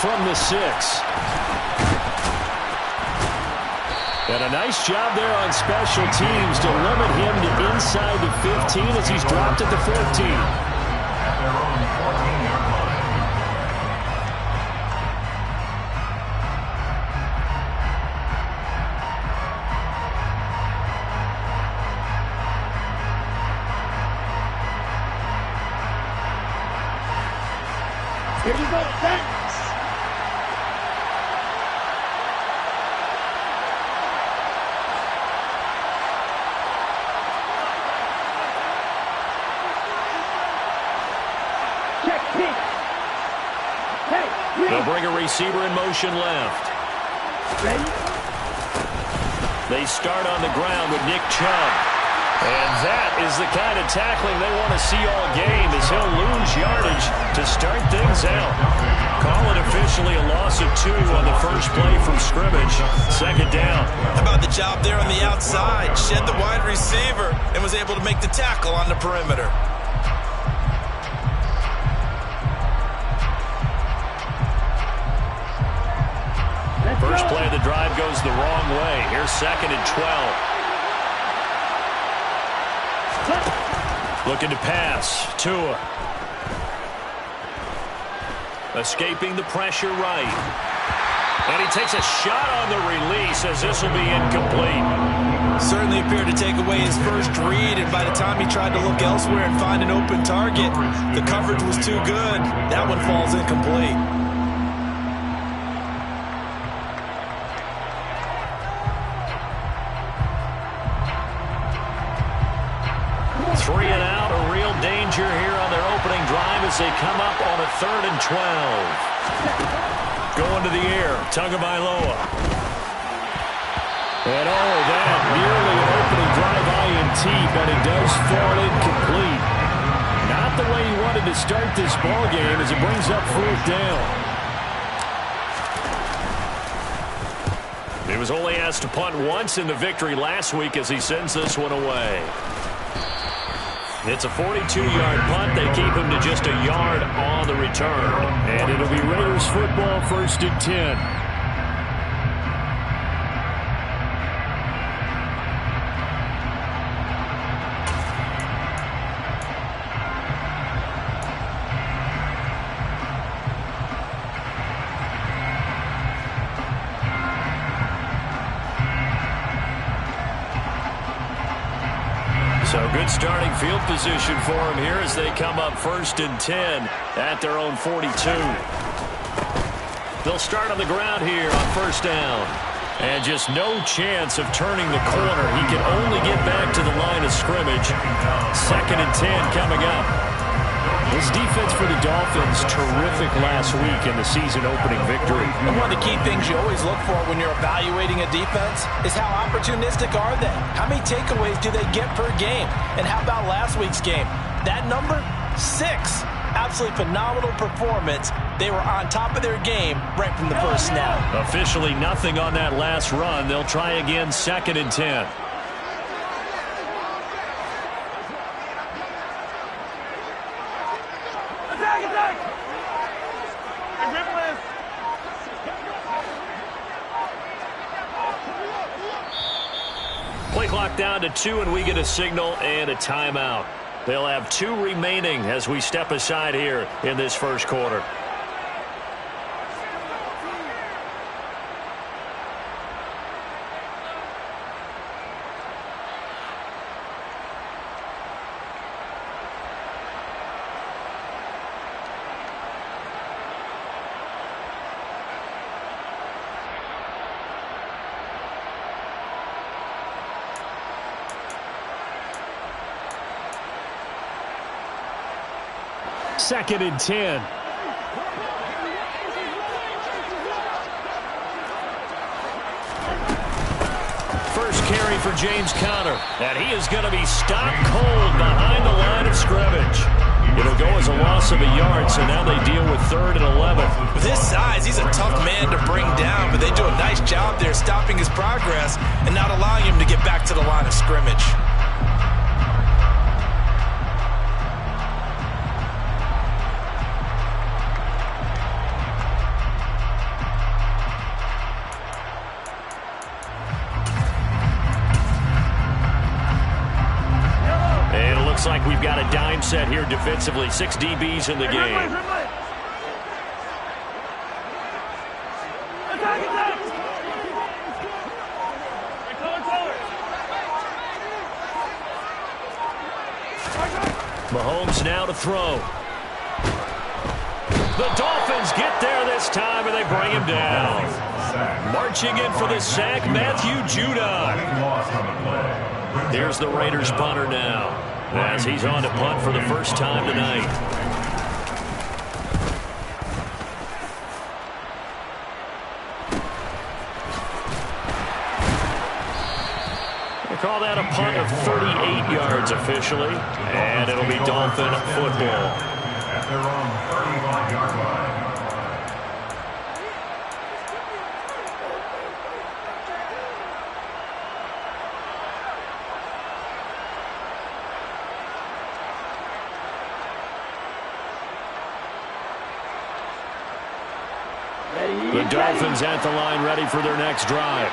from the 6. And a nice job there on special teams to limit him to inside the 15 as he's dropped at the 14. Here you go, thanks. Check pitch. Hey, they'll bring a receiver in motion left. Ready? They start on the ground with Nick Chubb. And that is the kind of tackling they want to see all game as he'll lose yardage to start things out. Call it officially a loss of 2 on the first play from scrimmage. Second down. How about the job there on the outside? Shed the wide receiver and was able to make the tackle on the perimeter. First play of the drive goes the wrong way. Here's 2nd and 12. Looking to pass. Tua. Escaping the pressure right. And he takes a shot on the release as this will be incomplete. Certainly appeared to take away his first read, and by the time he tried to look elsewhere and find an open target, the coverage was too good. That one falls incomplete. Here on their opening drive as they come up on a 3rd and 12. Going to the air, Tagovailoa. And that nearly an opening drive INT, but it does fall incomplete. Not the way he wanted to start this ball game as it brings up 4th down. He was only asked to punt once in the victory last week as he sends this one away. It's a 42-yard punt. They keep him to just a yard on the return. And it'll be Raiders football, 1st and 10. So good starting field position for them here as they come up 1st and 10 at their own 42. They'll start on the ground here on 1st down. And just no chance of turning the corner. He can only get back to the line of scrimmage. 2nd and 10 coming up. This defense for the Dolphins, terrific last week in the season-opening victory. And one of the key things you always look for when you're evaluating a defense is how opportunistic are they? How many takeaways do they get per game? And how about last week's game? That number, 6. Absolutely phenomenal performance. They were on top of their game right from the first snap. Officially nothing on that last run. They'll try again 2nd and 10. Play clock down to 2, and we get a signal and a timeout. They'll have 2 remaining as we step aside here in this first quarter. Second and 10. First carry for James Conner. And he is going to be stopped cold behind the line of scrimmage. It'll go as a loss of a yard, so now they deal with 3rd and 11. With his size, he's a tough man to bring down, but they do a nice job there stopping his progress and not allowing him to get back to the line of scrimmage. set here defensively. 6 DBs in the game. Mahomes now to throw. The Dolphins get there this time, and they bring him down. Marching in for the sack, Matthew Judon. Here's the Raiders punter now, as he's on to punt for the first time tonight. They call that a punt of 38 yards officially, and it'll be Dolphin football. At their own 35-yard line. The Dolphins at the line, ready for their next drive.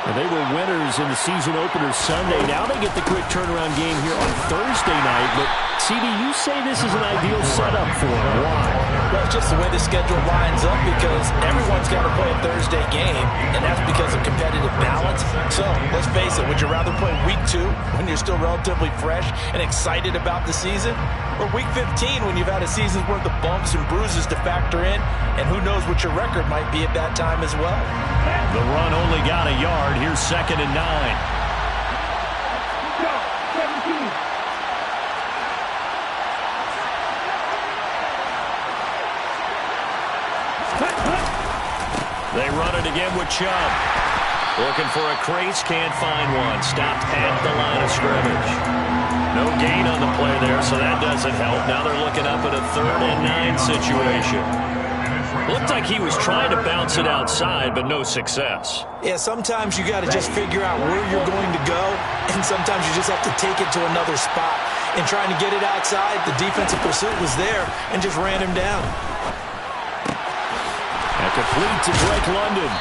And they were winners in the season opener Sunday. Now they get the quick turnaround game here on Thursday night. But, CD, you say this is an ideal setup for them. Why? Well, it's just the way the schedule lines up because everyone's got to play a Thursday game, and that's because of competitive balance. So, let's face it, would you rather play week 2 when you're still relatively fresh and excited about the season? Or week 15 when you've had a season's worth of bumps and bruises to factor in, and who knows what your record might be at that time as well. The run only got a yard. Here's 2nd and 9. They run it again with Chubb. Looking for a crease, can't find one. Stopped at the line of scrimmage. No gain on the play there, so that doesn't help. Now they're looking up at a 3rd and 9 situation. Looked like he was trying to bounce it outside, but no success. Yeah, sometimes you got to just figure out where you're going to go, and sometimes you just have to take it to another spot. And trying to get it outside, the defensive pursuit was there and just ran him down. And complete to Drake London.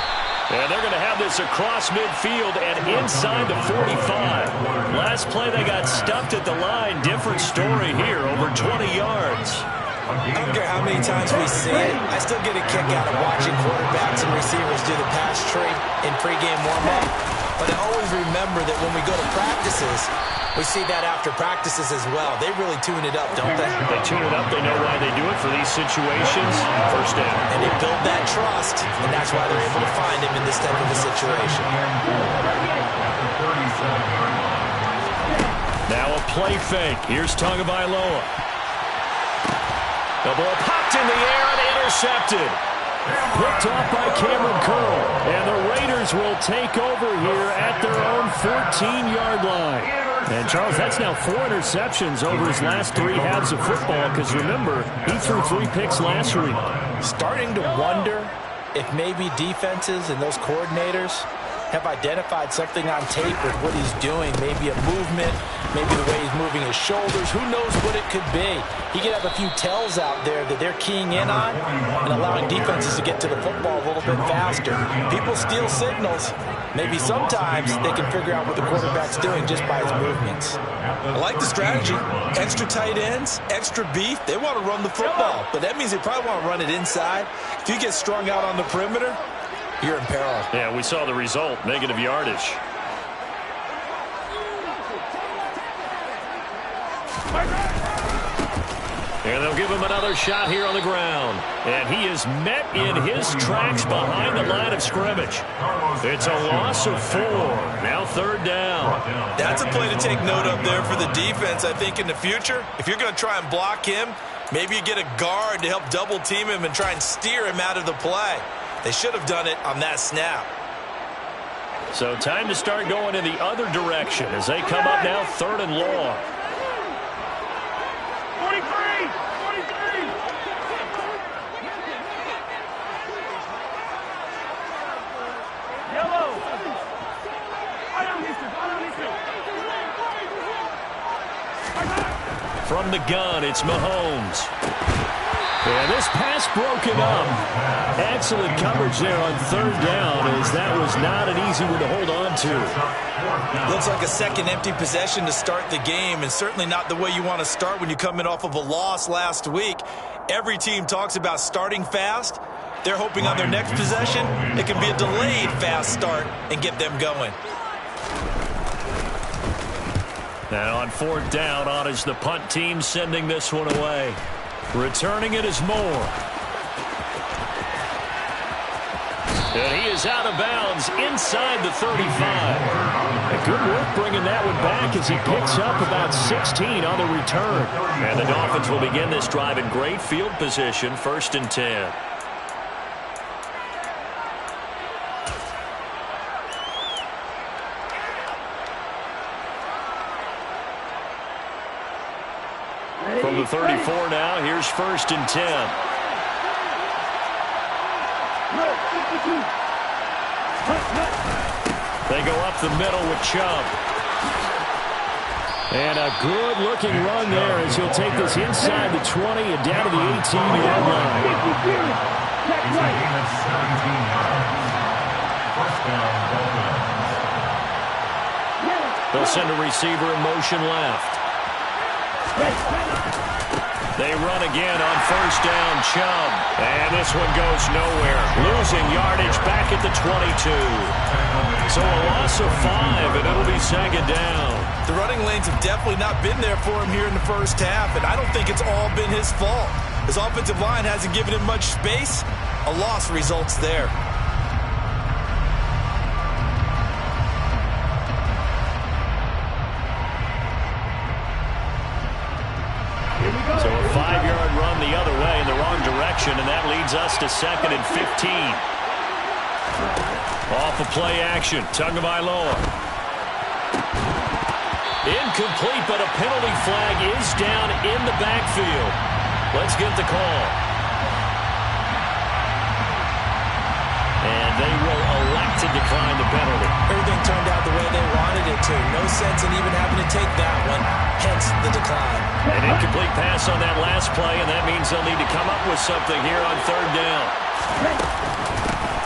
And they're going to have this across midfield and inside the 45. Last play they got stuffed at the line. Different story here, over 20 yards. I don't care how many times we see it. I still get a kick out of watching quarterbacks and receivers do the pass tree in pregame warm-up. But I always remember that when we go to practices, we see that after practices as well. They really tune it up, don't they? They tune it up. They know why they do it for these situations. First down. And they build that trust, and that's why they're able to find him in this type of a situation. Now a play fake. Here's Tagovailoa. The ball popped in the air and intercepted. Picked off by Cameron Curl. And the Raiders will take over here at their own 14-yard line. And, Charles, that's now 4 interceptions over his last 3 halves of football because, remember, he threw 3 picks last week. Starting to wonder if maybe defenses and those coordinators have identified something on tape with what he's doing. Maybe a movement, maybe the way he's moving his shoulders. Who knows what it could be? He could have a few tells out there that they're keying in on and allowing defenses to get to the football a little bit faster. People steal signals. Maybe sometimes they can figure out what the quarterback's doing just by his movements. I like the strategy. Extra tight ends, extra beef. They want to run the football, but that means they probably want to run it inside. If you get strung out on the perimeter, you're in peril. Yeah, we saw the result, negative yardage. And they'll give him another shot here on the ground. And he is met in his tracks behind the line of scrimmage. It's a loss of 4. Now 3rd down. That's a play to take note of there for the defense, I think, in the future. If you're going to try and block him, maybe you get a guard to help double team him and try and steer him out of the play. They should have done it on that snap. So time to start going in the other direction as they come up now 3rd and long. 43! Yellow! From the gun, it's Mahomes. And this pass broken up. Excellent coverage there on third down, as that was not an easy one to hold on to. Looks like a second empty possession to start the game, and certainly not the way you want to start when you're coming off of a loss last week. Every team talks about starting fast. They're hoping on their next possession it can be a delayed fast start and get them going. Now on fourth down, on is the punt team sending this one away. Returning it is Moore. And he is out of bounds inside the 35. And good work bringing that one back as he picks up about 16 on the return. And the Dolphins will begin this drive in great field position, 1st and 10. From the 34 now, here's 1st and 10. They go up the middle with Chubb. And a good-looking run there as he'll take this inside the 20 and down to the 18-yard line. They'll send a receiver in motion left. They run again on 1st down, Chubb. And this one goes nowhere. Losing yardage back at the 22. So a loss of 5, and it'll be 2nd down. The running lanes have definitely not been there for him here in the first half, and I don't think it's all been his fault. His offensive line hasn't given him much space. A loss results there. So a 5-yard run the other way in the wrong direction, and that leads us to 2nd and 15. Off of play action, Tagovailoa. Incomplete, but a penalty flag is down in the backfield. Let's get the call. And they will elect to decline the penalty. Everything turned out the way they wanted it to. No sense in even having to take that one, hence the decline. An incomplete pass on that last play, and that means they'll need to come up with something here on 3rd down.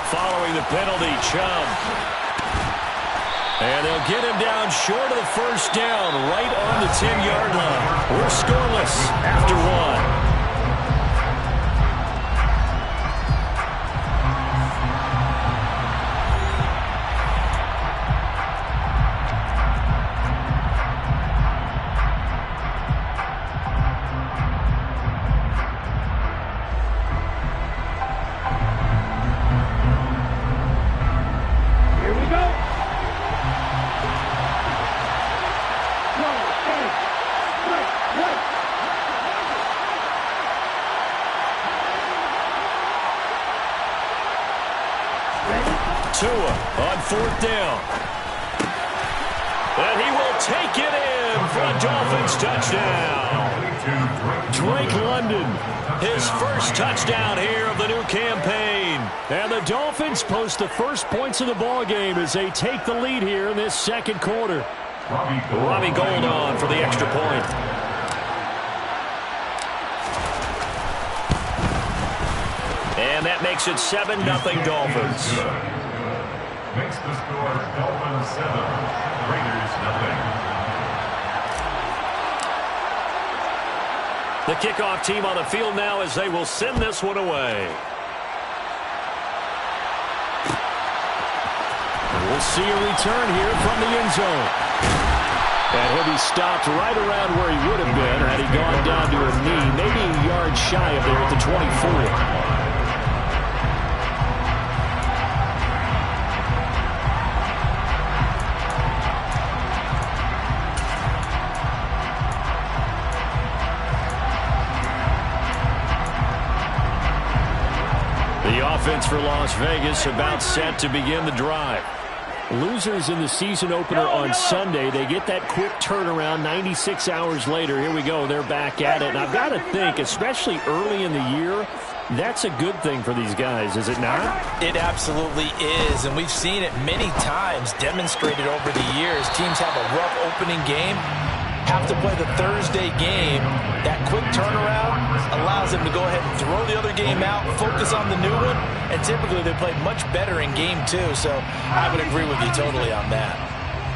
Following the penalty, Chubb. And they'll get him down short of the 1st down, right on the 10-yard line. We're scoreless after 1. Tua on 4th down. And he will take it in for a Dolphins touchdown. Drake London, his first touchdown here of the new campaign. And the Dolphins post the first points of the ball game as they take the lead here in this 2nd quarter. Robbie Gould on for the extra point. And that makes it 7-0 Dolphins. Makes the score Dolphins 7, Raiders 0. The kickoff team on the field now as they will send this one away. We'll see a return here from the end zone. And he'll be stopped right around where he would have been had he gone down to a knee, maybe a yard shy of there at the 24. Offense for Las Vegas about set to begin the drive. Losers in the season opener on Sunday. They get that quick turnaround 96 hours later. Here we go. They're back at it. And I've got to think, especially early in the year, that's a good thing for these guys, is it not? It absolutely is. And we've seen it many times demonstrated over the years. Teams have a rough opening game, have to play the Thursday game, that quick turnaround allows them to go ahead and throw the other game out, focus on the new one, and typically they play much better in game 2. So I would agree with you totally on that.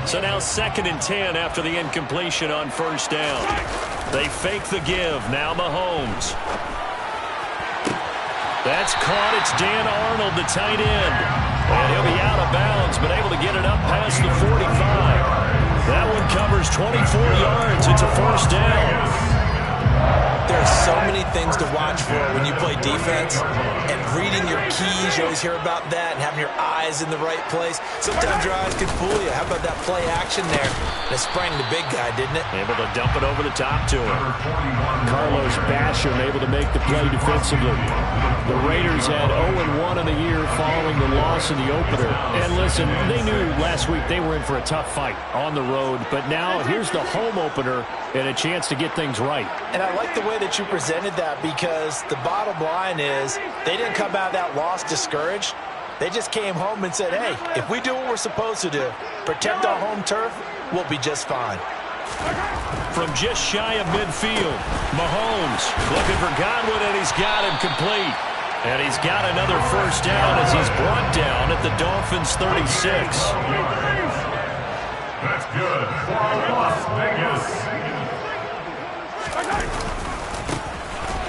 So now 2nd and 10 after the incompletion on first down. They fake the give. Now Mahomes. That's caught. It's Dan Arnold, the tight end. And he'll be out of bounds, but able to get it up past the 45. That one covers 24 yards. It's a first down. There are so many things to watch for when you play defense, and reading your keys, you always hear about that, and having your eyes in the right place. Sometimes your eyes can fool you. How about that play action there? That sprang the big guy, didn't it? Able to dump it over the top to him. Carlos Basham able to make the play defensively. The Raiders had 0-1 in the year following the loss in the opener. And listen, they knew last week they were in for a tough fight on the road, but now here's the home opener and a chance to get things right. And I like the way that you presented that, because the bottom line is they didn't come out of that loss discouraged. They just came home and said, hey, if we do what we're supposed to do, protect our home turf, we'll be just fine. From just shy of midfield, Mahomes looking for Godwin, and he's got him complete. And he's got another first down as he's brought down at the Dolphins' 36. That's good for Las Vegas.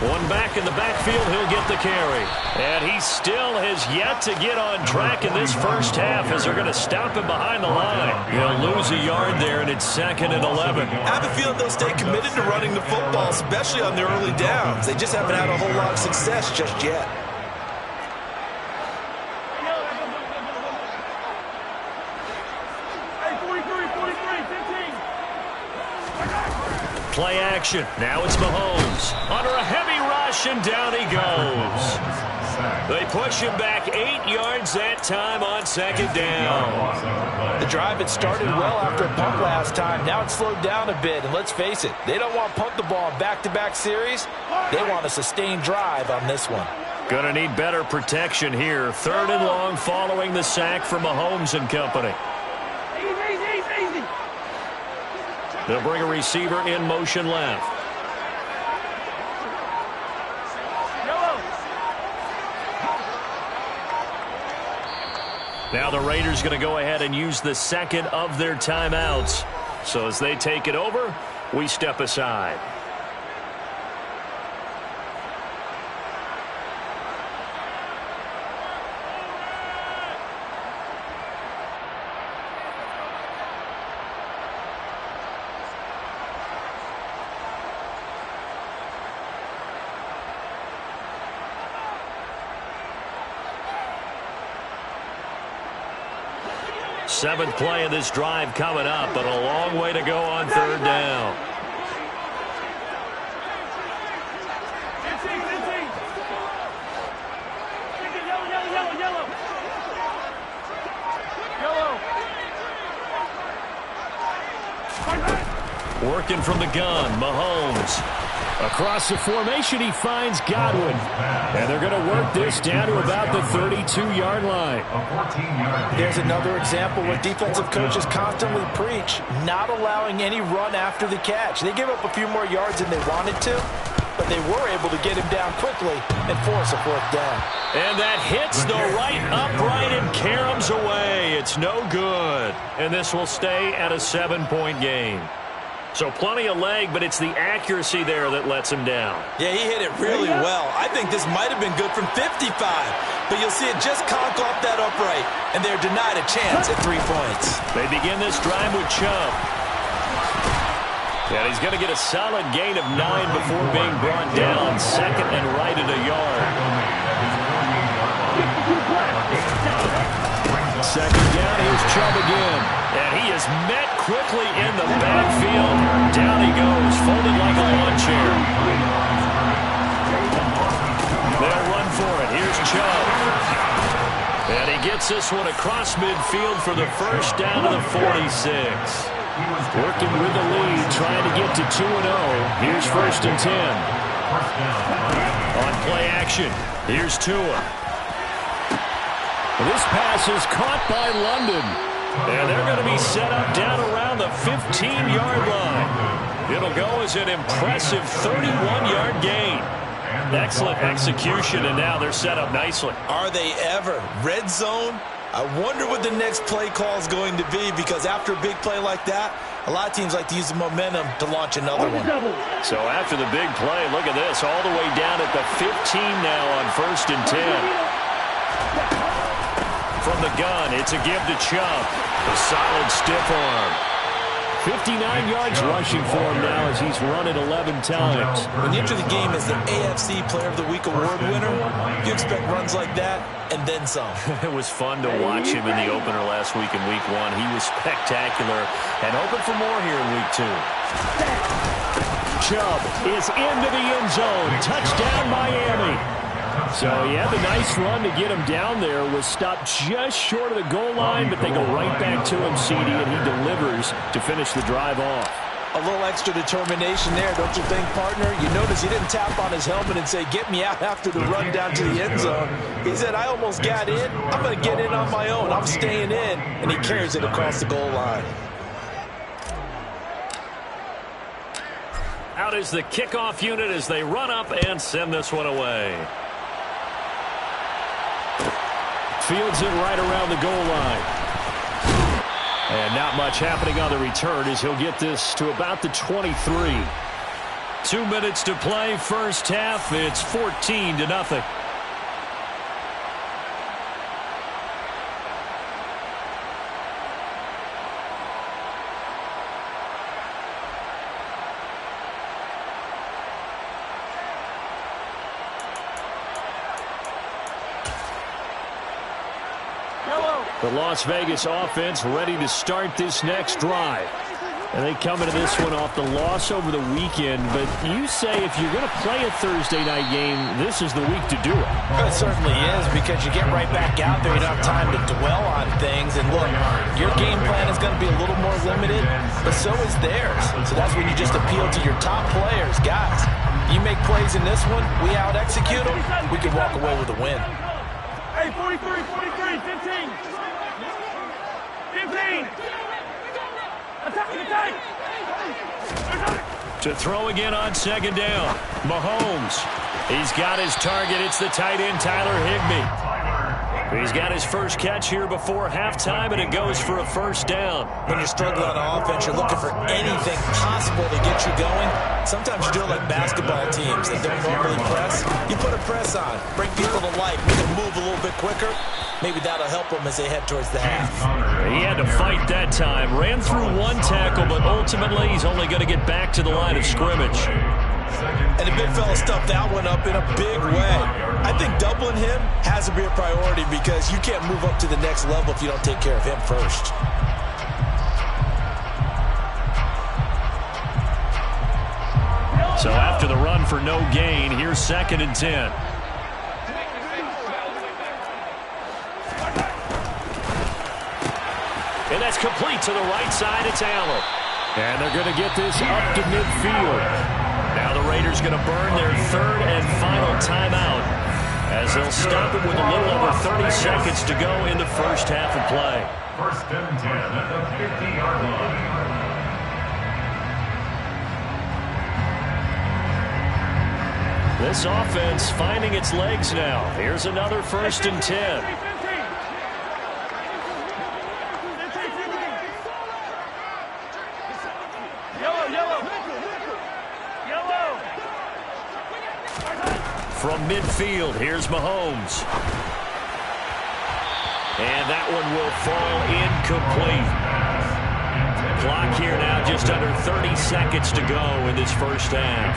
One back in the backfield, he'll get the carry. And he still has yet to get on track in this first half as they're going to stop him behind the line. He'll lose a yard there, and it's 2nd and 11. I have a feeling they'll stay committed to running the football, especially on their early downs. They just haven't had a whole lot of success just yet. Play action. Now it's Mahomes. Under a heavy rush, and down he goes. They push him back 8 yards that time on 2nd down. The drive had started well after a punt last time. Now it's slowed down a bit, and let's face it, they don't want to punt the ball in back-to-back series. They want a sustained drive on this one. Gonna need better protection here. 3rd and long following the sack from Mahomes and company. They'll bring a receiver in motion left. Now the Raiders going to go ahead and use the 2nd of their timeouts. So as they take it over, we step aside. Seventh play of this drive coming up, but a long way to go on 3rd down. Working from the gun, Mahomes. Across the formation, he finds Godwin. And they're going to work this down to about the 32-yard line. There's another example where defensive coaches constantly preach not allowing any run after the catch. They give up a few more yards than they wanted to, but they were able to get him down quickly and force a 4th down. And that hits the right upright and caroms away. It's no good. And this will stay at a 7-point game. So plenty of leg, but it's the accuracy there that lets him down. Yeah, he hit it really well. I think this might have been good from 55, but you'll see it just conk off that upright, and they're denied a chance at 3 points. They begin this drive with Chubb. And he's going to get a solid gain of 9 before being brought down. 2nd and right at a yard. 2nd down, here's Chubb again. And he is met quickly in the backfield. Down he goes, folded like a lawn chair. They'll run for it. Here's Chubb. And he gets this one across midfield for the first down to the 46. Working with the lead, trying to get to 2-0. Here's 1st and 10. On play action, here's Tua. This pass is caught by London. And they're going to be set up down around the 15-yard line. It'll go as an impressive 31-yard gain. Excellent execution, and now they're set up nicely. Are they ever? Red zone? I wonder what the next play call is going to be, because after a big play like that, a lot of teams like to use the momentum to launch another one. So after the big play, look at this, all the way down at the 15 now on 1st and 10. From the gun, it's a give to Chubb. A solid stiff arm. 59 yards rushing for him now as he's run it 11 times. When you enter the game as the AFC Player of the Week award winner, you expect runs like that and then some. It was fun to watch him in the opener last week in Week 1. He was spectacular and open for more here in Week 2. Chubb is into the end zone. Touchdown, Miami. So he had the nice run to get him down there. Was stopped just short of the goal line, but they go right back to him, CD, and he delivers to finish the drive off. A little extra determination there, don't you think, partner? You notice he didn't tap on his helmet and say, get me out after the run down to the end zone. He said, I almost got in. I'm going to get in on my own. I'm staying in. And he carries it across the goal line. Out is the kickoff unit as they run up and send this one away. Fields it right around the goal line. And not much happening on the return as he'll get this to about the 23. 2 minutes to play, first half. It's 14-0. The Las Vegas offense ready to start this next drive. And they come into this one off the loss over the weekend. But you say if you're going to play a Thursday night game, this is the week to do it. It certainly is, because you get right back out there. You don't have time to dwell on things. And look, your game plan is going to be a little more limited, but so is theirs. So that's when you just appeal to your top players. Guys, you make plays in this one, we out-execute them, we can walk away with a win. Hey, 43, 15. 15. Attack. To throw again on second down. Mahomes. He's got his target. It's the tight end, Tyler Higbee. He's got his first catch here before halftime, and it goes for a first down. When you're struggling on offense, you're looking for anything possible to get you going. Sometimes you do it like basketball teams that don't normally press. You put a press on, bring people to life, make them move a little bit quicker. Maybe that'll help them as they head towards the half. He had to fight that time. Ran through one tackle, but ultimately he's only going to get back to the line of scrimmage. And the big fella stuffed that one up in a big way. I think doubling him has to be a priority, because you can't move up to the next level if you don't take care of him first. So after the run for no gain, here's 2nd and 10. And that's complete to the right side. It's Allen. And they're going to get this up to midfield. Now the Raiders going to burn their 3rd and final timeout as they'll stop it with a little over 30 seconds to go in the first half of play. 1st and 10 at the 50-yard line. This offense finding its legs now. Here's another 1st and 10. From midfield, here's Mahomes. And that one will fall incomplete. Clock here now, just under 30 seconds to go in this first half.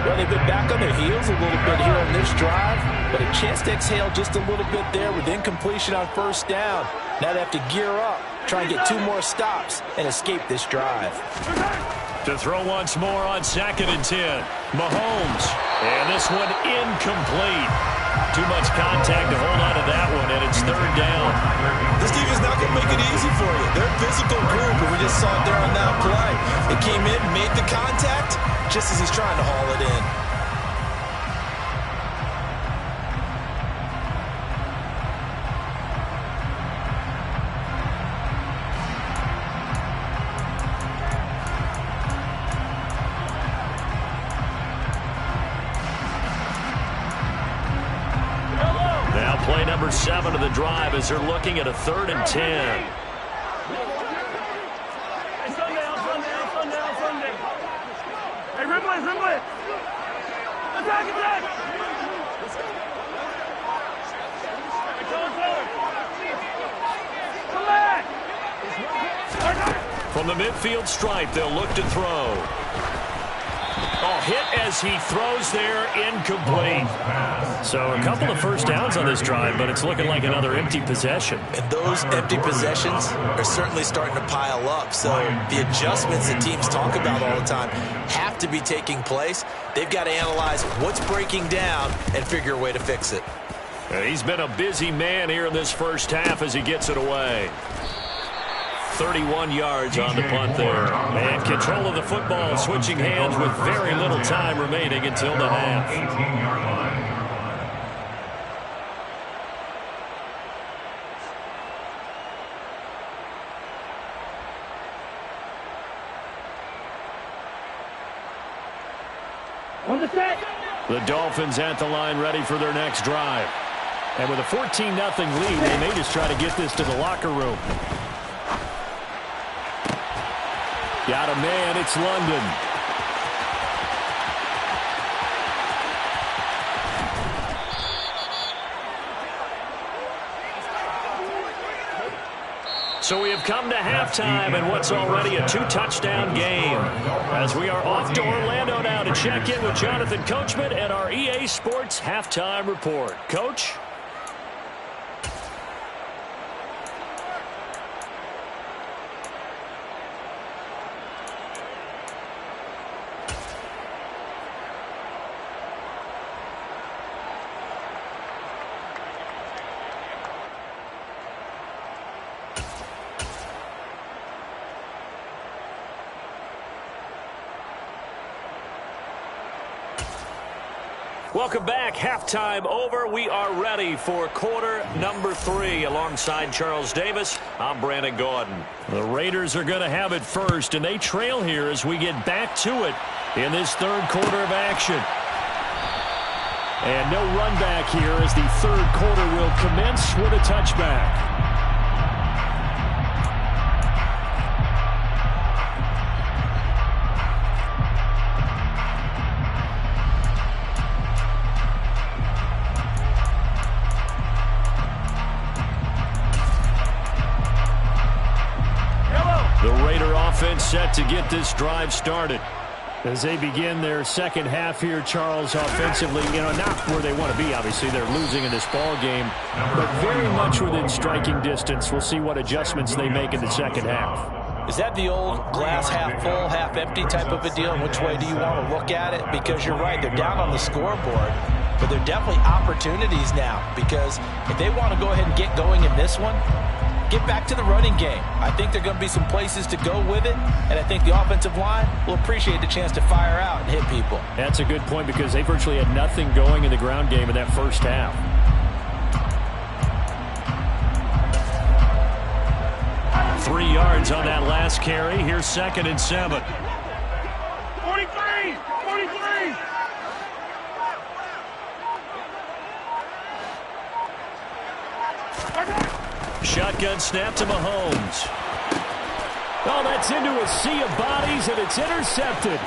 Well, they've been back on their heels a little bit here on this drive, but a chance to exhale just a little bit there with incompletion on 1st down. Now they have to gear up, try and get 2 more stops, and escape this drive. To throw once more on 2nd and 10. Mahomes. And this one incomplete. Too much contact to hold on to that one, and it's 3rd down. This defense not going to make it easy for you. They're a physical group, and we just saw it there on that play. They came in, made the contact, just as he's trying to haul it in. number 7 of the drive as they're looking at a 3rd and 10. Hey, Sunday. Hey, Ripley. Attack. Come back. From the midfield stripe, they'll look to throw. Oh, hit as he throws there, incomplete. So a couple of first downs on this drive, but it's looking like another empty possession. And those empty possessions are certainly starting to pile up. So the adjustments that teams talk about all the time have to be taking place. They've got to analyze what's breaking down and figure a way to fix it. He's been a busy man here in this first half as he gets it away. 31 yards on the punt there. And control of the football, switching hands with very little time remaining until the half. 18-yard line. On the set. The Dolphins at the line ready for their next drive. And with a 14-0 lead, they may just try to get this to the locker room. Got a man, it's London. So we have come to halftime in what's already a 2-touchdown game. As we are off to Orlando now to check in with Jonathan Coachman and our EA Sports Halftime Report. Coach? Welcome back. Halftime over. We are ready for quarter number 3. Alongside Charles Davis, I'm Brandon Gordon. The Raiders are going to have it first, and they trail here as we get back to it in this third quarter of action. And no run back here as the third quarter will commence with a touchback. Offense set to get this drive started. As they begin their second half here, Charles, offensively, not where they want to be, obviously. They're losing in this ball game, but very much within striking distance. We'll see what adjustments they make in the second half. Is that the old glass half full, half empty type of a deal? And which way do you want to look at it? Because you're right, they're down on the scoreboard, but they're definitely opportunities now, because if they want to go ahead and get going in this one, get back to the running game. I think there are going to be some places to go with it, and I think the offensive line will appreciate the chance to fire out and hit people. That's a good point because they virtually had nothing going in the ground game in that first half. Three yards on that last carry. Here's 2nd and 7. 43! Shotgun snap to Mahomes. Oh, that's into a sea of bodies, and it's intercepted.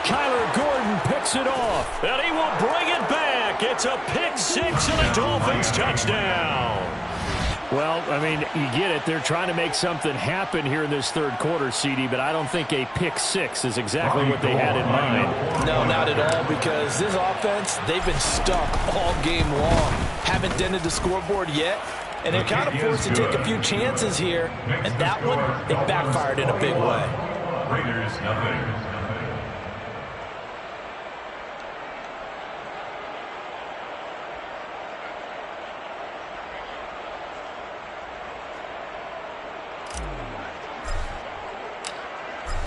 Kyler Gordon picks it off, and he will bring it back. It's a pick 6 and a Dolphins touchdown. Well, I mean, you get it. They're trying to make something happen here in this third quarter, CD, but I don't think a pick 6 is exactly what they had in mind. No, not at all, because this offense, they've been stuck all game long. Haven't dented the scoreboard yet. And they're kind of forced to take a few chances here. And that one, it backfired in a big way. Raiders, nothing.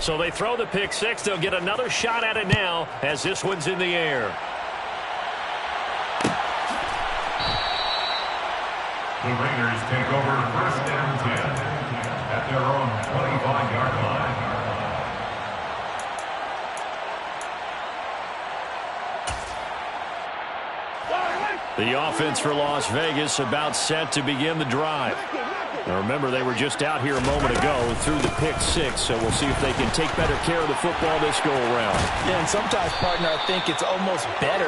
So they throw the pick 6. They'll get another shot at it now as this one's in the air. The Raiders take over 1st and 10 at their own 25-yard line. The offense for Las Vegas about set to begin the drive. Now remember, they were just out here a moment ago through the pick six, so we'll see if they can take better care of the football this go-around. Yeah, and sometimes, partner, I think it's almost better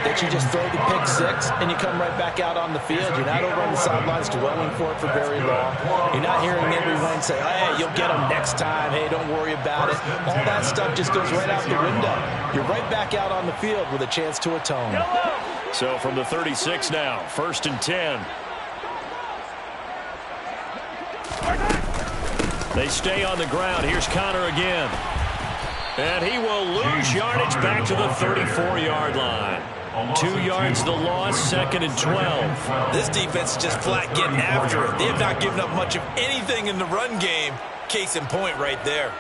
that you just throw the pick six and you come right back out on the field. You're not over on the sidelines dwelling for it for very long. You're not hearing everyone say, hey, you'll get them next time. Hey, don't worry about it. All that stuff just goes right out the window. You're right back out on the field with a chance to atone. So from the 36 now, 1st and 10. They stay on the ground. Here's Connor again. And he will lose yardage back to the 34-yard line. 2 yards the loss, 2nd and 12. This defense is just flat getting after it. They have not given up much of anything in the run game. Case in point right there.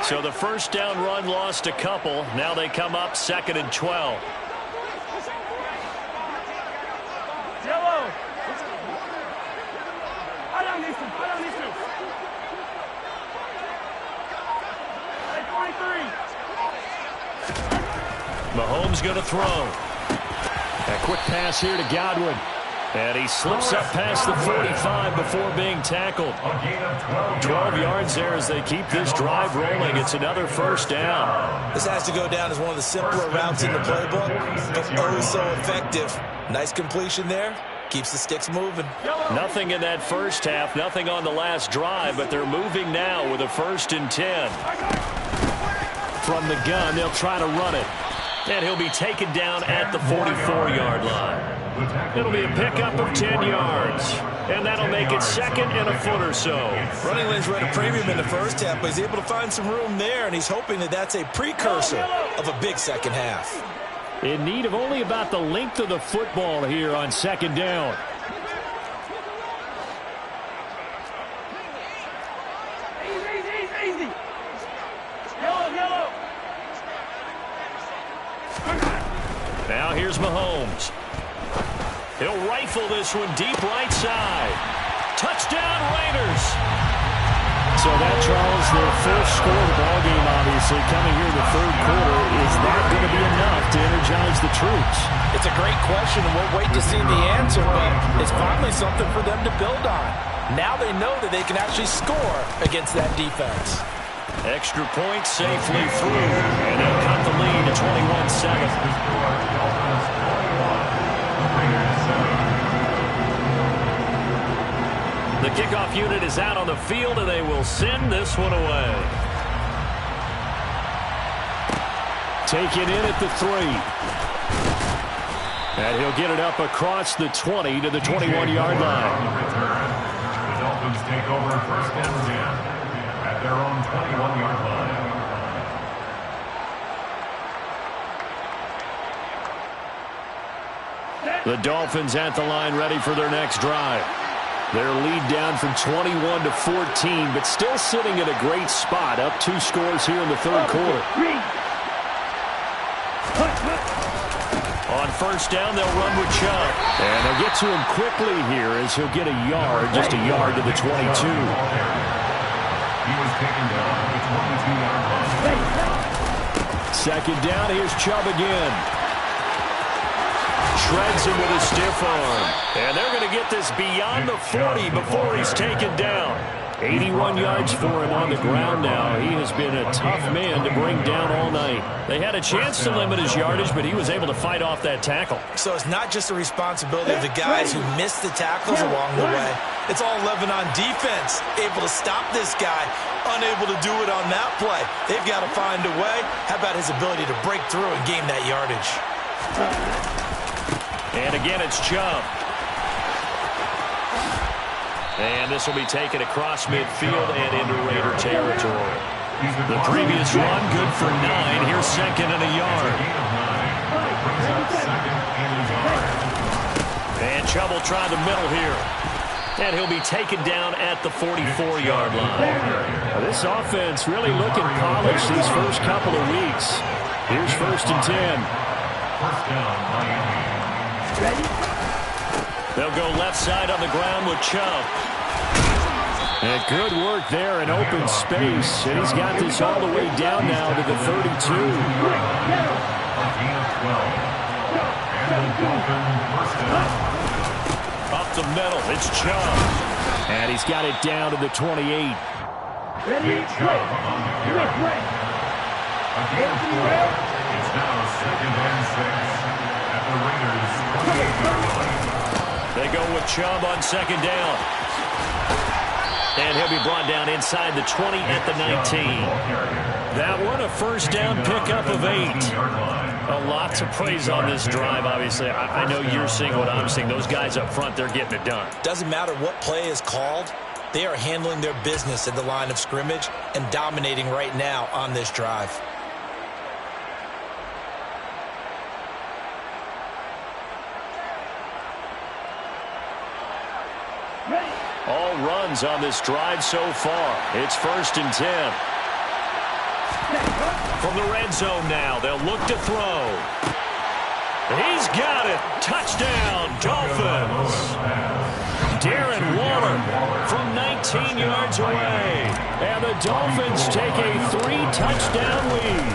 So the first down run lost a couple. Now they come up 2nd and 12. Yellow. I don't need to. Hey, 23. Mahomes going to throw. A quick pass here to Godwin. And he slips up past the 45 before being tackled. 12 yards there as they keep this drive rolling. It's another first down. This has to go down as one of the simpler routes in the playbook, but oh so effective. Nice completion there. Keeps the sticks moving. Nothing in that first half, nothing on the last drive, but they're moving now with a 1st and 10. From the gun, they'll try to run it. And he'll be taken down at the 44-yard line. It'll be a pickup of 10 yards. And that'll make it 2nd and a foot or so. Running lanes were at a premium in the first half, but he's able to find some room there, and he's hoping that that's a precursor of a big second half. In need of only about the length of the football here on 2nd down. Easy. Yellow. Now here's Mahomes. He'll rifle this one deep right side. Touchdown Raiders. So that, Charles, their first score of the ballgame, obviously, coming here in the 3rd quarter. Is that going to be enough to energize the troops? It's a great question, and we'll wait to see the answer, but it's finally something for them to build on. Now they know that they can actually score against that defense. Extra point safely through, and they'll cut the lead to 21-7. The kickoff unit is out on the field, and they will send this one away. Taken in at the 3. And he'll get it up across the 20 to the 21-yard line. The Dolphins take over 1st and 10 at their own 21-yard line. The Dolphins at the line, ready for their next drive. Their lead down from 21 to 14, but still sitting in a great spot, up 2 scores here in the 3rd quarter. On 1st down, they'll run with Chubb. And they'll get to him quickly here as he'll get a yard, just a yard to the 22. He was taken down at the 22-yard line. 2nd down, here's Chubb again. Shreds him with a stiff arm. And they're going to get this beyond the 40 before he's taken down. 81 yards for him on the ground now. He has been a tough man to bring down all night. They had a chance to limit his yardage, but he was able to fight off that tackle. So it's not just the responsibility of the guys who missed the tackles along the way. It's all 11 on defense, able to stop this guy, unable to do it on that play. They've got to find a way. How about his ability to break through and gain that yardage? And again, it's Chubb. And this will be taken across midfield and into Raider territory. The previous run, good for 9. Here's 2nd and a yard. And Chubb will try the middle here. And he'll be taken down at the 44-yard line. Now, this offense really looking polished these first couple of weeks. Here's 1st and 10. First down, Miami. They'll go left side on the ground with Chubb. And good work there in open space. And he's got this all the way down now to the 32. Up the middle, it's Chubb. And he's got it down to the 28. Ready, play. Again, it's now 2nd and 6 at the Raiders' 28-yard line. They go with Chubb on 2nd down. And he'll be brought down inside the 20 at the 19. That one a first down pickup of 8. A lot to praise on this drive, obviously. I know you're seeing what I'm seeing. Those guys up front, they're getting it done. Doesn't matter what play is called. They are handling their business at the line of scrimmage and dominating right now on this drive. All runs on this drive so far. It's 1st and 10. From the red zone now, they'll look to throw. He's got it. Touchdown, Dolphins. Darren Waller from 19 yards away. And the Dolphins take a 3-touchdown lead.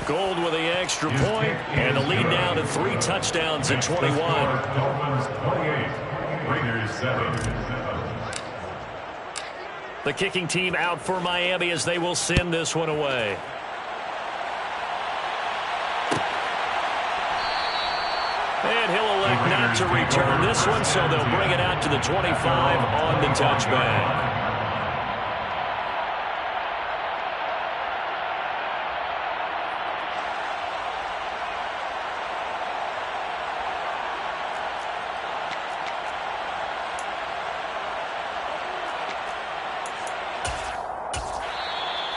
Gould with the extra point, and the lead now to 3 touchdowns in 21. Dolphins 28, Raiders 7. The kicking team out for Miami as they will send this one away. And he'll elect not to return this one, so they'll bring it out to the 25 on the touchback.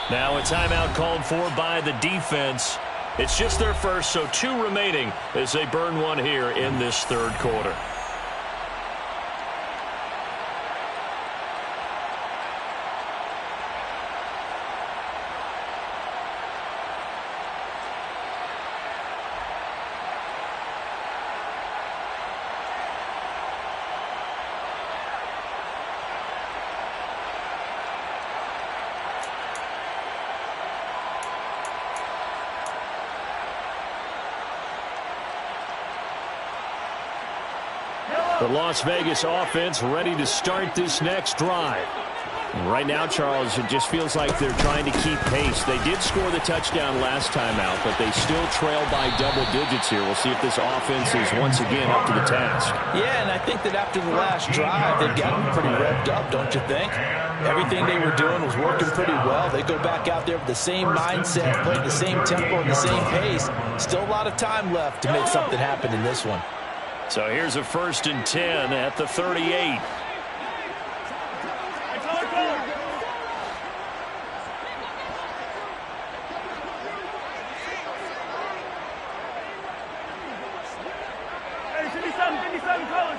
Now a timeout called for by the defense. It's just their first, so 2 remaining as they burn one here in this 3rd quarter. The Las Vegas offense ready to start this next drive. And right now, Charles, it just feels like they're trying to keep pace. They did score the touchdown last time out, but they still trail by double digits here. We'll see if this offense is once again up to the task. Yeah, and I think that after the last drive, they've gotten pretty revved up, don't you think? Everything they were doing was working pretty well. They go back out there with the same mindset, play the same tempo and the same pace. Still a lot of time left to make something happen in this one. So here's a 1st and 10 at the 38. Hey, 57 colors.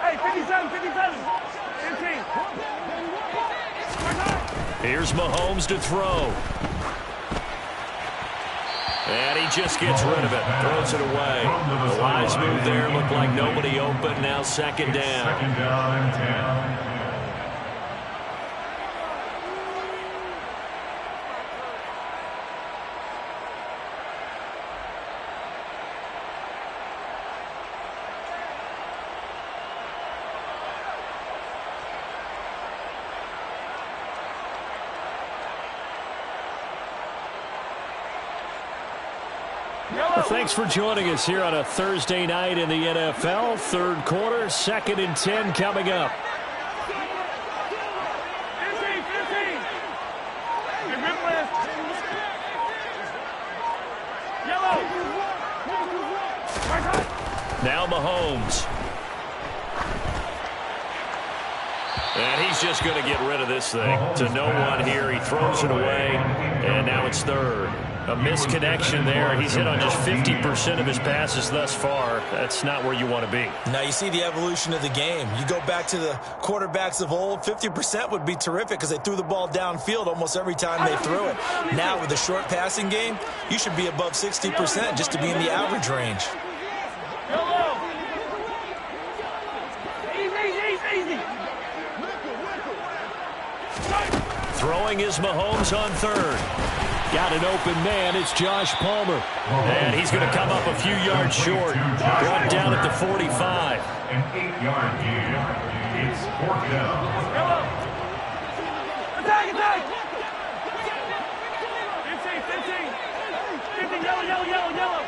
Hey, 57. 15. Here's Mahomes to throw. And he just gets rid of it. Throws it away. The wise move there. Looked like nobody open. Now 2nd down. 2nd down and 10. Thanks for joining us here on a Thursday night in the NFL. 3rd quarter, 2nd and 10 coming up. 15. Yellow. Now Mahomes. And he's just going to get rid of this thing. To no one here. He throws it away. And now it's 3rd. A misconnection there. He's hit on just 50% of his passes thus far. That's not where you want to be. Now you see the evolution of the game. You go back to the quarterbacks of old, 50% would be terrific because they threw the ball downfield almost every time they threw it. Now with the short passing game, you should be above 60% just to be in the average range. Throwing is Mahomes on third. Got an open man. It's Josh Palmer. And he's going to come up a few yards short. Brought down at the 45. An 8-yard gain. It's 4th down. Attack, attack! 15, 15. 15, yellow.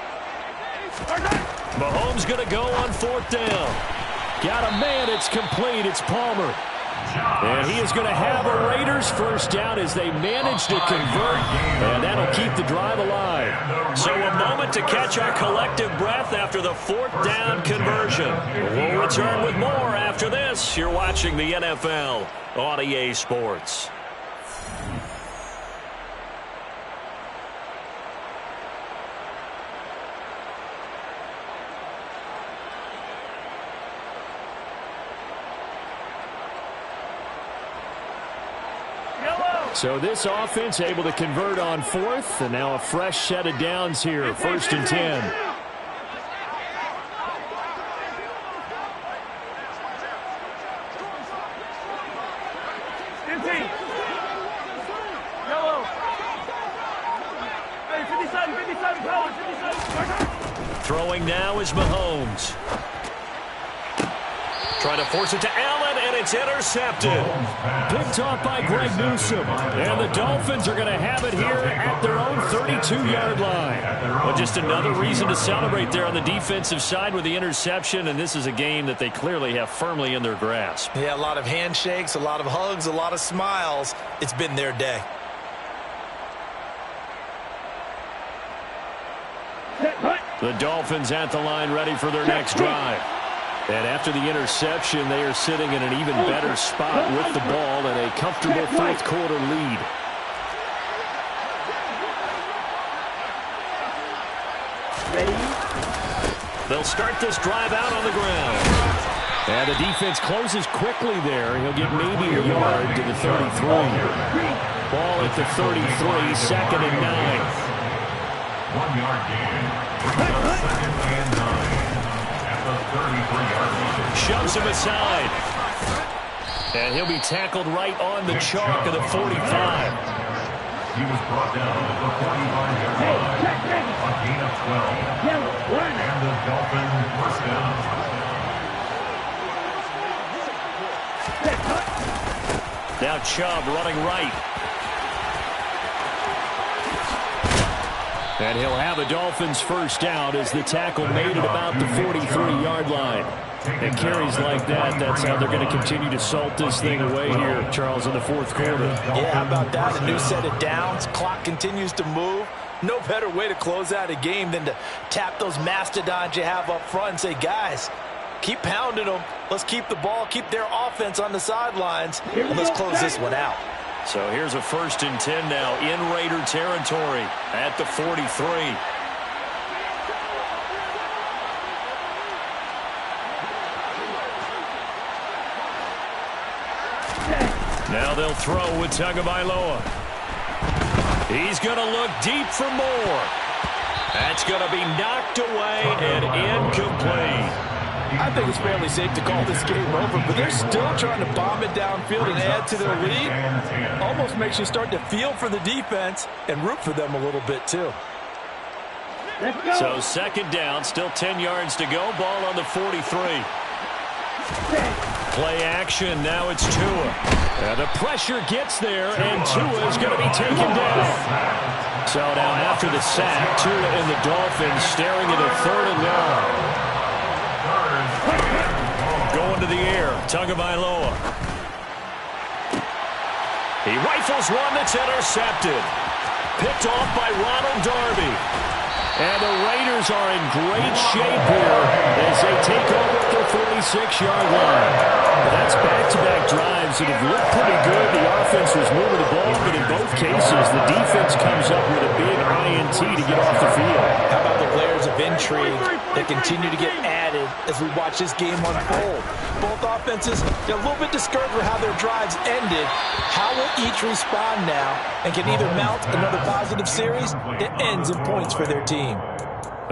Mahomes going to go on 4th down. Got a man. It's complete. It's Palmer. And he is going to have a Raiders first down as they manage to convert, and that'll keep the drive alive. So a moment to catch our collective breath after the 4th down conversion. We'll return with more after this. You're watching the NFL on EA Sports. So this offense able to convert on 4th, and now a fresh set of downs here, 1st and 10. Yellow. Hey, 57, power, 57. Throwing now is Mahomes. Trying to force it to Allen, and it's intercepted. Picked off by Greg Newsome. And the Dolphins are going to have it here at their own 32-yard line. Well, just another reason to celebrate there on the defensive side with the interception, and this is a game that they clearly have firmly in their grasp. Yeah, a lot of handshakes, a lot of hugs, a lot of smiles. It's been their day. The Dolphins at the line ready for their next drive. And after the interception, they are sitting in an even better spot with the ball and a comfortable 4th quarter lead. They'll start this drive out on the ground. And the defense closes quickly there. He'll get maybe a yard to the 33. Ball at the 33, 2nd and 9. 1-yard gain. 2nd and 9. Shoves him aside. And he'll be tackled right on the chalk of the 45. He was brought down at the 45-yard line. A gain of 12. And the Dolphins first down. Now Chubb running right. And he'll have a Dolphins first down as the tackle made at about the 43-yard line. And carries like that, that's how they're going to continue to salt this thing away here, Charles, in the 4th quarter. Yeah, how about that? A new set of downs. Clock continues to move. No better way to close out a game than to tap those mastodons you have up front and say, guys, keep pounding them. Let's keep the ball, keep their offense on the sidelines, and let's close this one out. So here's a 1st and 10 now in Raider territory at the 43. Now they'll throw with Tagovailoa. He's going to look deep for more. That's going to be knocked away and incomplete. I think it's fairly safe to call this game over, but they're still trying to bomb it downfield and add to their lead. Almost makes you start to feel for the defense and root for them a little bit, too. So 2nd down, still 10 yards to go. Ball on the 43. Play action, now it's Tua. And the pressure gets there, and Tua is going to be taken down. So now after the sack, Tua and the Dolphins staring at a 3rd and long. Going to the air, Tagovailoa. He rifles one that's intercepted. Picked off by Ronald Darby. And the Raiders are in great shape here as they take over at their 46-yard line. That's back-to-back drives that have looked pretty good. The offense was moving the ball, but in both cases, the defense comes up with a big INT to get off the field. How about the layers of intrigue that continue to get added as we watch this game unfold? Both offenses, they're a little bit discouraged with how their drives ended. How will each respond now and can either mount another positive series? It ends in points for their team.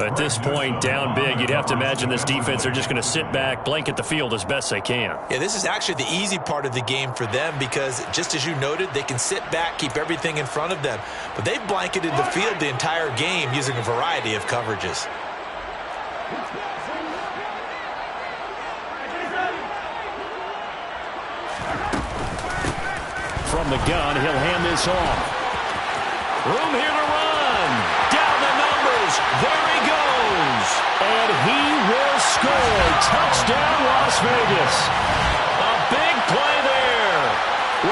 At this point, down big, you'd have to imagine this defense, they're just going to sit back, blanket the field as best they can. Yeah, this is actually the easy part of the game for them because, just as you noted, they can sit back, keep everything in front of them. But they've blanketed the field the entire game using a variety of coverages. From the gun, he'll hand this off. Room here to run. Down the numbers. There he goes. And he will score. Touchdown, Las Vegas. A big play there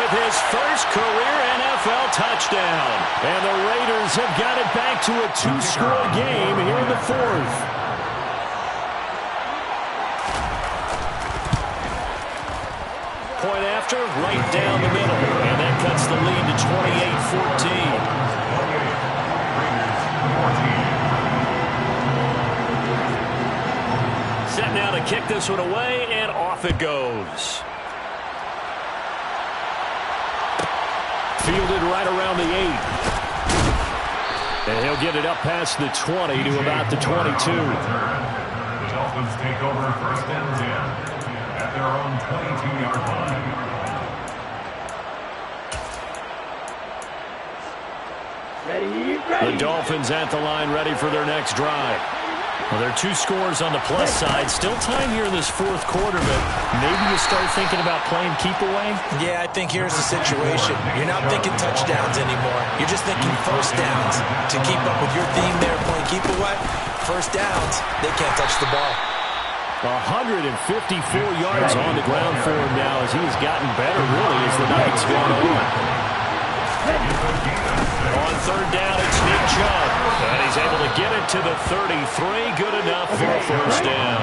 with his first career NFL touchdown. And the Raiders have got it back to a 2-score game here in the fourth. Point after, right down the middle. And that cuts the lead to 28-14. Set now to kick this one away, and off it goes. Fielded right around the 8. And he'll get it up past the 20 to about the 22. The Dolphins take over first and 10. At their own 22-yard line. The Dolphins at the line ready for their next drive. Well, there are 2 scores on the plus side. Still time here in this fourth quarter, but maybe you start thinking about playing keep away? Yeah, I think here's the situation. You're not thinking touchdowns anymore. You're just thinking first downs. To keep up with your theme there, playing keep away, first downs, they can't touch the ball. 154 yards on the ground for him now as he's gotten better, really, as the night's gone on. On third down, it's Nick Chubb. And he's able to get it to the 33. Good enough for a first down.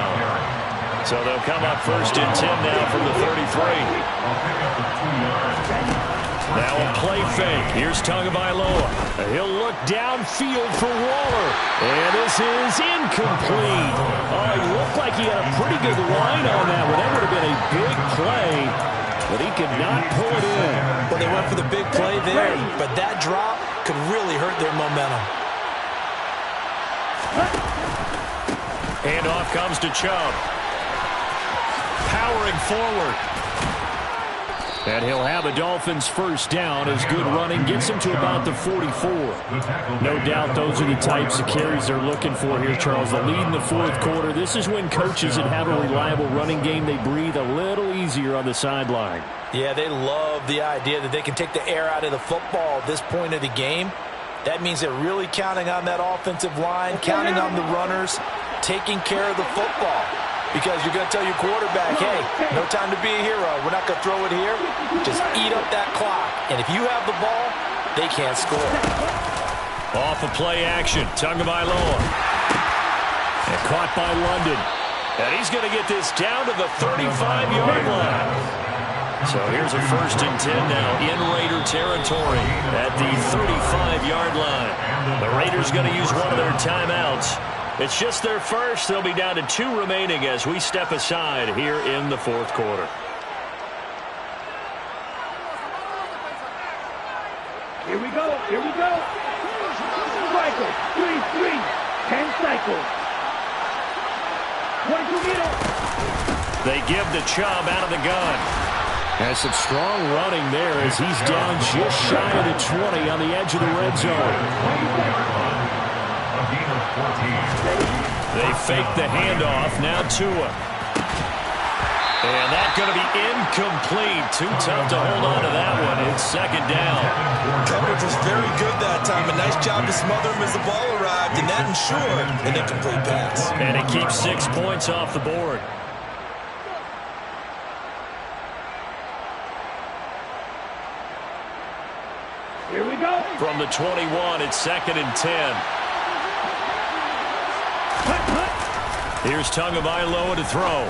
So they'll come up first and 10 now from the 33. Now a play fake. Here's Tagovailoa. He'll look downfield for Waller. And this is incomplete. Oh, he looked like he had a pretty good line on that one. That would have been a big play, but he could not pull it in. Well, they went for the big play there, but that drop could really hurt their momentum. Handoff comes to Chubb. Powering forward. And he'll have the Dolphins first down as good running gets him to about the 44. No doubt those are the types of carries they're looking for here, Charles. The lead in the fourth quarter. This is when coaches that have a reliable running game, they breathe a little easier on the sideline. Yeah, they love the idea that they can take the air out of the football at this point of the game. That means they're really counting on that offensive line, counting on the runners, taking care of the football. Because you're going to tell your quarterback, hey, no time to be a hero. We're not going to throw it here. Just eat up that clock. And if you have the ball, they can't score. Off of play action, Tagovailoa. And caught by London. And he's going to get this down to the 35-yard line. So here's a first and 10 now in Raider territory at the 35-yard line. The Raiders going to use one of their timeouts. It's just their first. They'll be down to 2 remaining as we step aside here in the fourth quarter. Here we go. Here we go. Cycle. 3-3. 10 cycles. 22 meters. They give the Chubb out of the gun. Has some strong running there as he's down just shy of the 20 on the edge of the red zone. They fake the handoff. Now Tua. And that's going to be incomplete. Too tough to hold on to that one. It's second down. Coverage was very good that time. A nice job to smother him as the ball arrived, and that ensured an incomplete pass. And it keeps 6 points off the board. Here we go. From the 21, it's second and 10. Here's Tagovailoa to throw.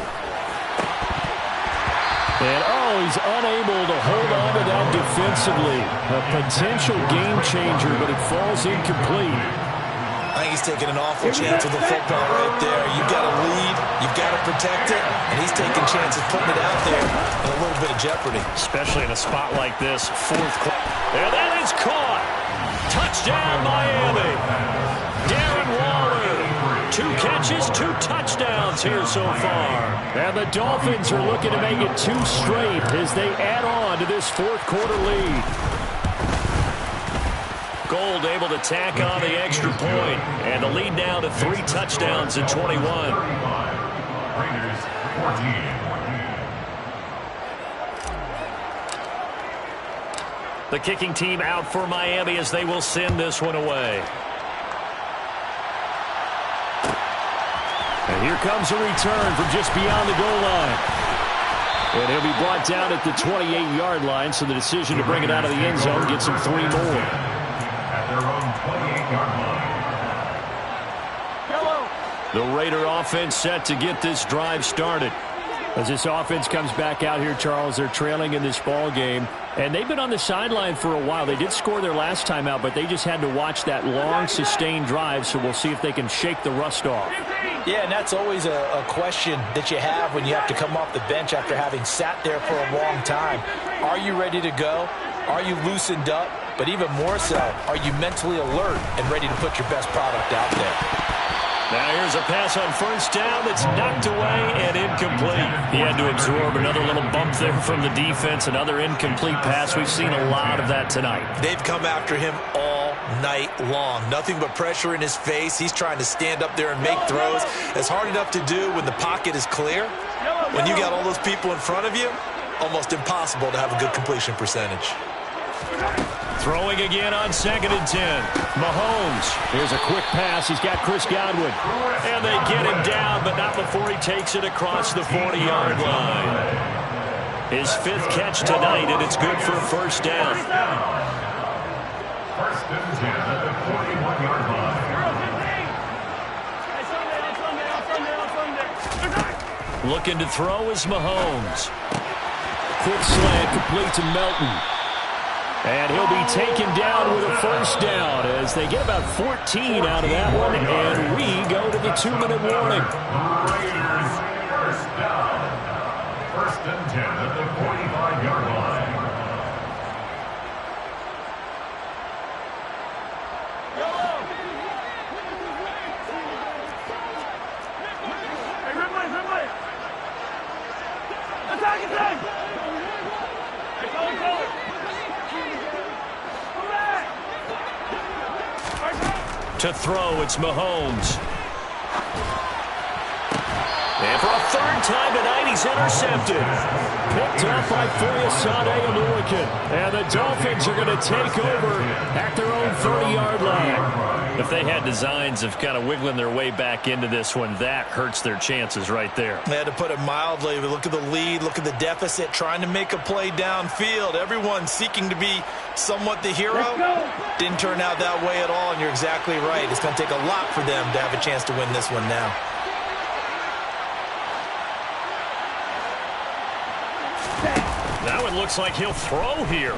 And, he's unable to hold on to that defensively. A potential game changer, but it falls incomplete. I think he's taking an awful chance with the football right there. You've got to lead, you've got to protect it, and he's taking chances putting it out there in a little bit of jeopardy. Especially in a spot like this, fourth quarter. And that is caught. Touchdown, Miami. Darren Waller 2 catches, 2 touchdowns here so far. And the Dolphins are looking to make it 2 straight as they add on to this fourth quarter lead. Gold able to tack on the extra point, and the lead now to 3 touchdowns at 21. Raiders 14. The kicking team out for Miami as they will send this one away. And here comes a return from just beyond the goal line. And he'll be brought down at the 28-yard line, so the decision to bring it out of the end zone gets him 3 more. At their own 28-yard line. The Raider offense set to get this drive started. As this offense comes back out here, Charles, they're trailing in this ball game. And they've been on the sideline for a while. They did score their last time out, but they just had to watch that long, sustained drive, so we'll see if they can shake the rust off. Yeah, and that's always a question that you have when you have to come off the bench after having sat there for a long time. Are you ready to go? Are you loosened up? But even more so, are you mentally alert and ready to put your best product out there? Now here's a pass on first down that's knocked away and incomplete. He had to absorb another little bump there from the defense, another incomplete pass. We've seen a lot of that tonight. They've come after him all night long. Nothing but pressure in his face. He's trying to stand up there and make throws. It's hard enough to do when the pocket is clear. When you got all those people in front of you, almost impossible to have a good completion percentage. Throwing again on 2nd and 10. Mahomes. Here's a quick pass. He's got Chris Godwin. And they get him down, but not before he takes it across the 40-yard line. His 5th catch tonight, and it's good for a first down. 1st and 10 at the 41-yard line. Looking to throw is Mahomes. Quick slant complete to Melton. And he'll be taken down with a first down as they get about 14 out of that one, and we go to the 2-minute warning. Raiders first down. 1st and 10 at the 45-yard line. To throw, it's Mahomes. And for a 3rd time tonight, he's intercepted. Picked up by Foyesade Oluokun. And the Dolphins are going to take over at their own 30-yard line. If they had designs of kind of wiggling their way back into this one, that hurts their chances right there. They had to put it mildly. Look at the lead, look at the deficit, trying to make a play downfield. Everyone seeking to be somewhat the hero. Didn't turn out that way at all, and you're exactly right. It's going to take a lot for them to have a chance to win this one now. Now it looks like he'll throw here.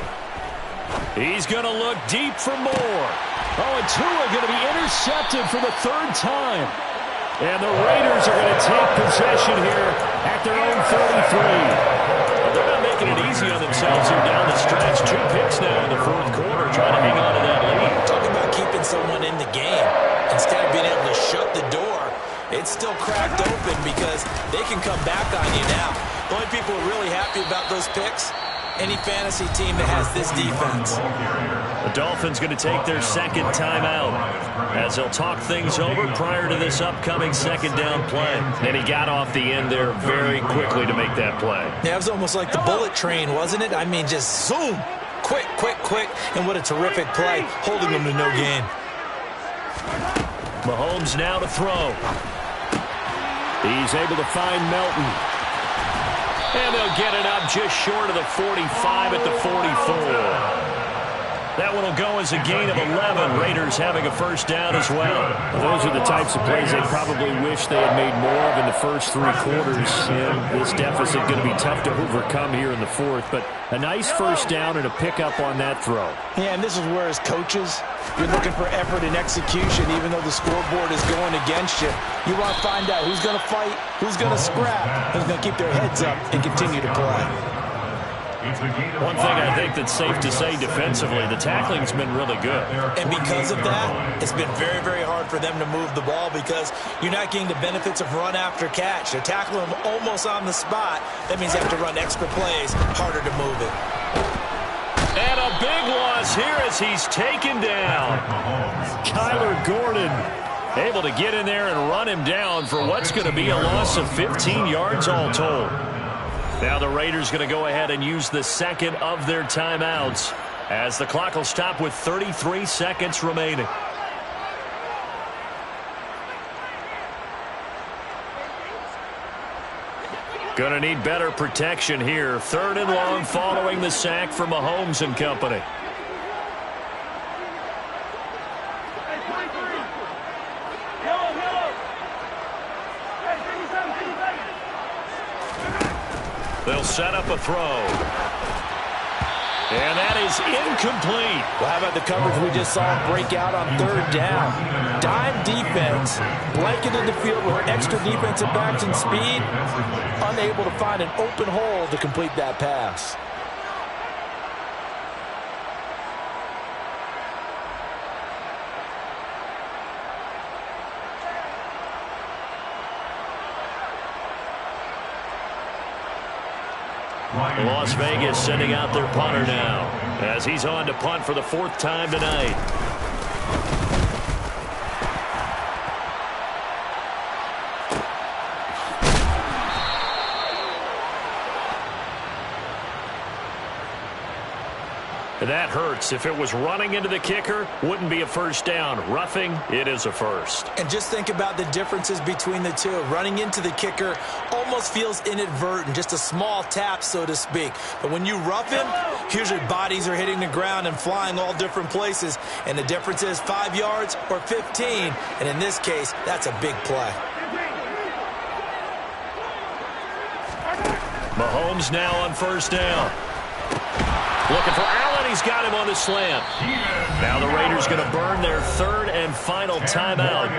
He's going to look deep for more. Oh, and Tua going to be intercepted for the 3rd time. And the Raiders are going to take possession here at their own 33. But they're not making it easy on themselves here down the stretch. 2 picks now in the 4th quarter, trying to hang on to that lead. Talk about keeping someone in the game. Instead of being able to shut the door, it's still cracked open because they can come back on you now. The only people who are really happy about those picks, any fantasy team that has this defense. The Dolphins going to take their 2nd timeout as they'll talk things over prior to this upcoming 2nd down play. And he got off the end there very quickly to make that play. Yeah, it was almost like the bullet train, wasn't it? I mean, just zoom. Quick, quick, quick. And what a terrific play, holding them to no gain. Mahomes now to throw. He's able to find Melton. And they'll get it up just short of the 45 at the 44. That one will go as a gain of 11. Raiders having a first down as well. Those are the types of plays they probably wish they had made more of in the first 3 quarters. And this deficit going to be tough to overcome here in the 4th. But a nice first down and a pickup on that throw. Yeah, and this is where as coaches, you're looking for effort and execution even though the scoreboard is going against you. You want to find out who's going to fight, who's going to scrap, who's going to keep their heads up and continue to play. One thing I think that's safe to say defensively, the tackling's been really good. And because of that, it's been very, very hard for them to move the ball because you're not getting the benefits of run after catch. They're tackling them almost on the spot. That means they have to run extra plays, harder to move it. And a big loss here as he's taken down. Kyler Gordon able to get in there and run him down for what's going to be a loss of 15 yards all told. Now the Raiders going to go ahead and use the second of their timeouts as the clock will stop with 33 seconds remaining. Going to need better protection here. 3rd and long following the sack from Mahomes and company. They'll set up a throw. And that is incomplete. Well, how about the coverage we just saw break out on 3rd down? Dime defense, blanketed the field with extra defensive backs and speed, unable to find an open hole to complete that pass. Las Vegas sending out their punter now as he's on to punt for the 4th time tonight. That hurts. If it was running into the kicker, wouldn't be a first down. Roughing, it is a first. And just think about the differences between the two. Running into the kicker almost feels inadvertent, just a small tap, so to speak. But when you rough him, usually bodies are hitting the ground and flying all different places. And the difference is 5 yards or 15. And in this case, that's a big play. Mahomes now on 1st down. Looking for Allen. He's got him on the slant. Now the Raiders going to burn their 3rd and final timeout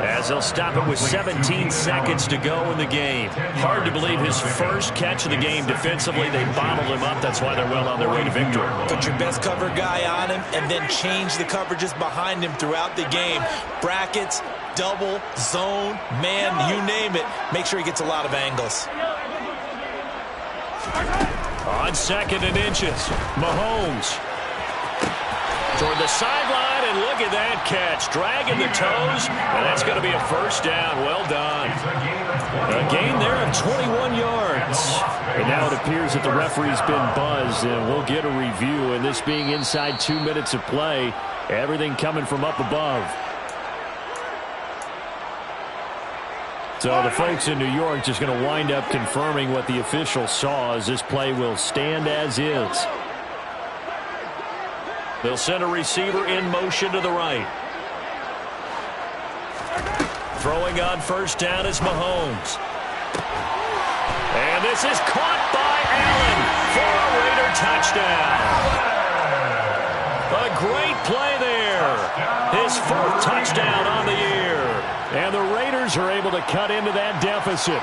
as they'll stop it with 17 seconds to go in the game. Hard to believe his first catch of the game defensively. They bottled him up. That's why they're well on their way to victory. Put your best cover guy on him and then change the coverages behind him throughout the game. Brackets, double, zone, man, you name it. Make sure he gets a lot of angles. On 2nd and inches, Mahomes toward the sideline, and look at that catch. Dragging the toes, and that's going to be a first down. Well done. A gain there of 21 yards. And now it appears that the referee's been buzzed, and we'll get a review. And this being inside 2 minutes of play, everything coming from up above. So the folks in New York just going to wind up confirming what the official saw as this play will stand as is. They'll send a receiver in motion to the right. Throwing on 1st down is Mahomes. And this is caught by Allen for a Raider touchdown. A great play there. His 4th touchdown on the year. And the Raiders are able to cut into that deficit.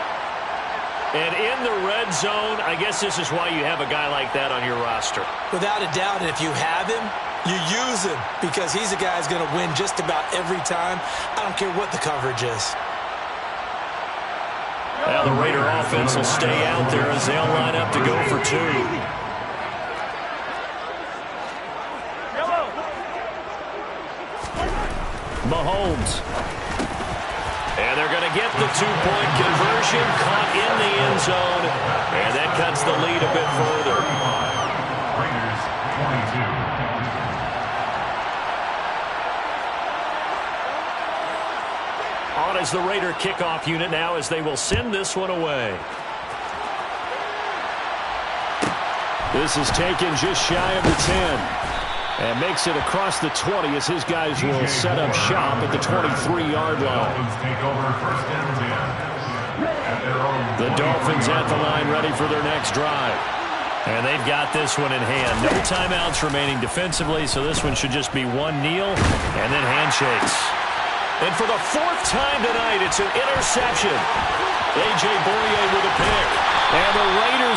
And in the red zone, I guess this is why you have a guy like that on your roster. Without a doubt, and if you have him, you use him because he's a guy who's going to win just about every time. I don't care what the coverage is. Now the Raider offense will stay out there as they'll line up to go for 2. Mahomes. And they're going to get the 2-point conversion, caught in the end zone, and that cuts the lead a bit further. Raiders 22. On is the Raider kickoff unit now as they will send this one away. This is taken just shy of the 10. And makes it across the 20 as his guys will set up shop at the 23-yard line. The Dolphins at the line ready for their next drive. And they've got this one in hand. No timeouts remaining defensively, so this one should just be one kneel and then handshakes. And for the 4th time tonight, it's an interception. A.J. Boye with a pick. And the Raiders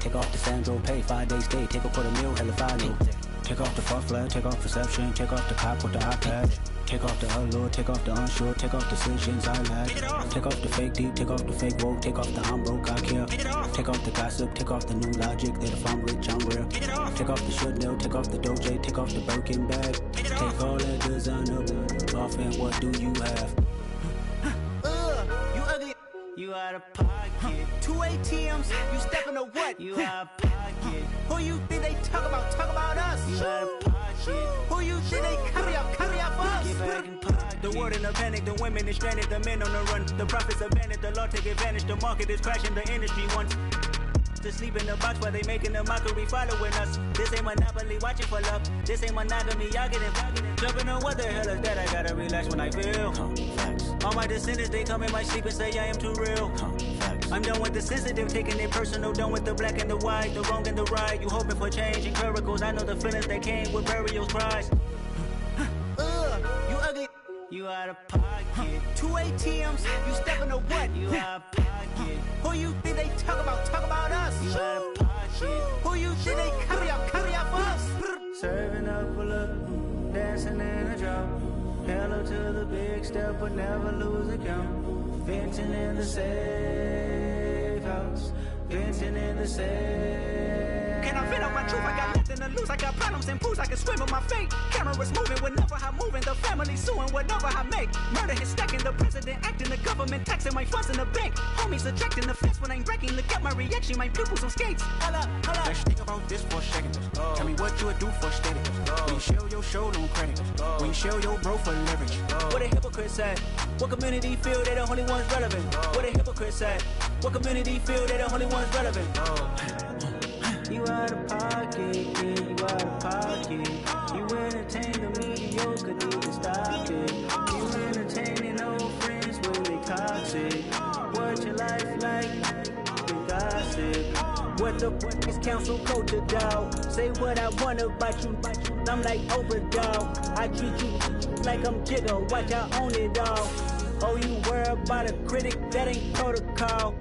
Take off the Sandro pay, 5-day stay, take a $250,000, hella final. Take off the fuck flag, take off perception, take off the cop with the eye patch. Take off the allure, take off the unsure, take off decisions I lack. Take off the fake deep, take off the fake woke, take off the I'm broke, I care. Take off the gossip, take off the new logic that if I'm rich, I'm real. Take off the Chanel, take off the Doja, take off the Birkin bag. Take all that designer off and what do you have? You ugly. You out of pocket. 2 ATMs, you stepping to what? You out of pocket. Who you think they talk about? Talk about us. You out of pocket. Who you think they carry up us? Get back in pocket. The world in a panic, the women is stranded, the men on the run. The profits abandoned, the law take advantage. The market is crashing, the industry wants to sleep in the box while they making a mockery following us. This ain't Monopoly, watching for love. This ain't monogamy, y'all getting jumping on what the hell is that? I gotta relax when I feel. All my descendants, they come in my sleep and say I am too real. I'm done with the sensitive, taking it personal. Done with the black and the white, the wrong and the right. You hoping for change and miracles. I know the feelings that came with burial cries. You ugly. You out of pocket. 2 ATMs, you stepping to what? You out of pocket. Who you think they talk about? Talk about us. You out of pocket. Who you think they carry up us? Serving up a look, dancing in a drop. Hello to the big step, but never lose a count. Venting in the safe house. Venting in the safe. Can I vent out my truth? I got nothing to lose. I got problems and pools. I can swim with my fate. Cameras moving whenever I'm moving. The family suing whatever I make. Murder is stacking. The president acting. The government taxing my funds in the bank. Homies ejecting the fence when I'm breaking. Look at my reaction. My pupils on skates. Holla. Let's think about this for a second. Tell me what you would do for steady. When you show your show on credit. When you show your bro for leverage. What a hypocrite said. What community feel they the only ones relevant? What a hypocrite said. What community feel they the only ones relevant? You out of pocket, yeah, you out of pocket. You entertain the mediocre, need to stop it. You entertaining old friends, well they toxic. What your life like? The gossip. What the is council culture, dog? Say what I want about you. I'm like overdog. I treat you like I'm Jigga. Watch I own it all. Oh, you worry about a critic? That ain't protocol.